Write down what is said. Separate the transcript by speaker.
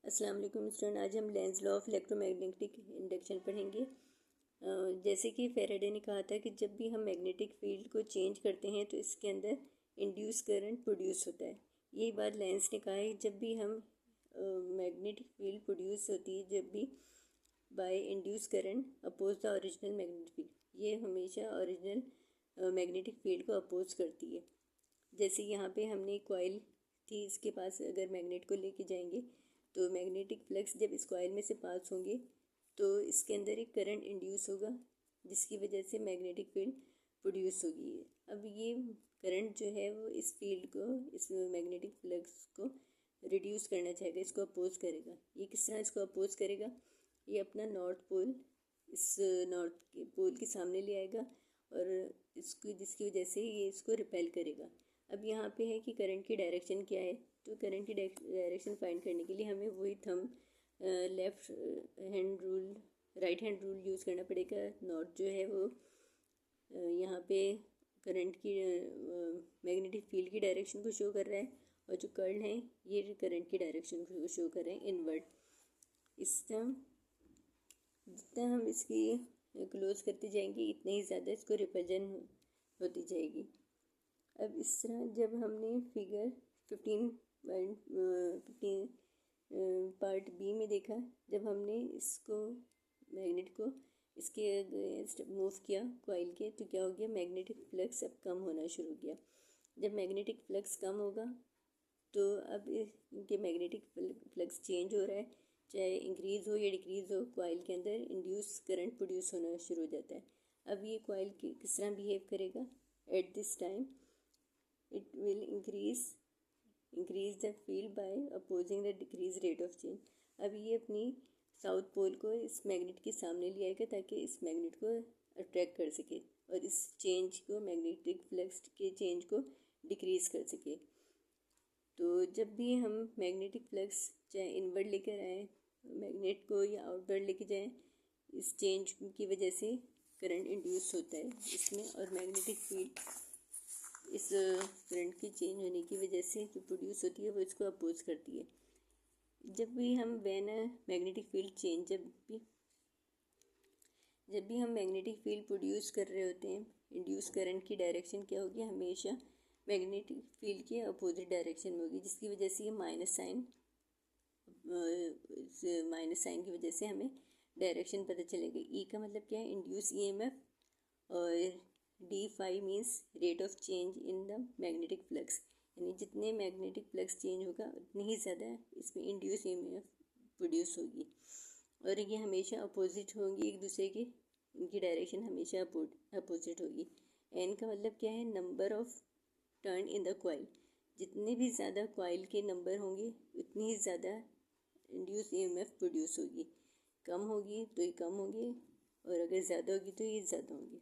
Speaker 1: अस्सलाम वालेकुम स्टूडेंट। आज हम Lenz law of electromagnetic induction पढ़ेंगे। जैसे कि फेराडे ने कहा था कि जब भी हम मैग्नेटिक फील्ड को चेंज करते हैं तो इसके अंदर इंड्यूस करंट प्रोड्यूस होता है। यही बात लेंज ने कहा है, जब भी हम मैग्नेटिक फील्ड प्रोड्यूस होती है जब भी by induce current oppose the original magnetic field, ये हमेशा ओरिजिनल मैग्नेटिक फील्ड को अपोज करती है। जैसे यहाँ पे हमने कॉइल थी, इसके पास अगर मैग्नेट को लेके जाएंगे तो मैग्नेटिक फ्लक्स जब इस कॉइल में से पास होंगे तो इसके अंदर एक करंट इंड्यूस होगा जिसकी वजह से मैग्नेटिक फील्ड प्रोड्यूस होगी। अब ये करंट जो है वो इस फील्ड को, इस मैग्नेटिक फ्लक्स को रिड्यूस करना चाहेगा, इसको अपोज करेगा। ये किस तरह इसको अपोज करेगा? ये अपना नॉर्थ पोल इस नॉर्थ के पोल के सामने ले आएगा और इसको, जिसकी वजह से ये इसको रिपेल करेगा। अब यहाँ पे है कि करंट की डायरेक्शन क्या है, तो करंट की डायरेक्शन फाइंड करने के लिए हमें वही thumb left hand rule, right hand rule use करना पड़ेगा। नॉर्थ जो है वो यहाँ पे करंट की मैग्नेटिक फील्ड की डायरेक्शन को शो कर रहा है और जो कर्ल है ये करंट की डायरेक्शन को शो कर रहे हैं इनवर्ड। इस तरह जितना हम इसकी क्लोज करते जाएंगे इतने ही ज़्यादा इसको रिपल्जन होती जाएगी। अब इस तरह जब हमने फिगर 15 पार्ट बी में देखा, जब हमने इसको मैग्नेट को इसके अगेंस्ट मूव किया कॉइल के, तो क्या हो गया? मैग्नेटिक फ्लक्स अब कम होना शुरू किया। जब मैग्नेटिक फ्लक्स कम होगा तो अब इनके मैग्नेटिक फ्लक्स चेंज हो रहा है, चाहे इंक्रीज़ हो या डिक्रीज़ हो, कॉइल के अंदर इंड्यूस करंट प्रोड्यूस होना शुरू हो जाता है। अब ये कॉइल किस तरह बिहेव करेगा? At this time it will increase the field by opposing the decrease rate of change। अब ये अपनी साउथ पोल को इस मैग्नेट के सामने ले आएगा ताकि इस मैग्नेट को अट्रैक्ट कर सके और इस चेंज को, मैग्नेटिक फ्लक्स के चेंज को डिक्रीज कर सके। तो जब भी हम मैग्नेटिक फ्लक्स चाहे इनवर्ड लेकर आए मैग्नेट को या आउटवर्ड लेके जाएं, इस चेंज की वजह से करंट इंड्यूस होता है इसमें, और मैग्नेटिक फील्ड इस करंट की चेंज होने की वजह से जो प्रोड्यूस होती है वो इसको अपोज करती है। जब भी हम मैग्नेटिक फील्ड चेंज, जब भी हम मैग्नेटिक फील्ड प्रोड्यूस कर रहे होते हैं, इंड्यूस करंट की डायरेक्शन क्या होगी? हमेशा मैग्नेटिक फील्ड के अपोजिट डायरेक्शन में होगी, जिसकी वजह से ये माइनस साइन की वजह से हमें डायरेक्शन पता चलेगा। ई का मतलब क्या है? इंड्यूस ईएमएफ, और d phi means rate of change in the magnetic flux, यानी जितने मैग्नेटिक फ्लक्स चेंज होगा उतनी ही ज़्यादा इसमें इंड्यूस ईएमएफ प्रोड्यूस होगी, और ये हमेशा अपोजिट होंगी एक दूसरे के, इनकी डायरेक्शन हमेशा अपोजिट होगी। एन का मतलब क्या है? Number of turn in the coil, जितने भी ज़्यादा कॉइल के नंबर होंगे उतनी ही ज़्यादा इंड्यूस ईएमएफ प्रोड्यूस होगी। कम होगी तो ये कम होगी और अगर ज़्यादा होगी तो ये ज़्यादा होगी।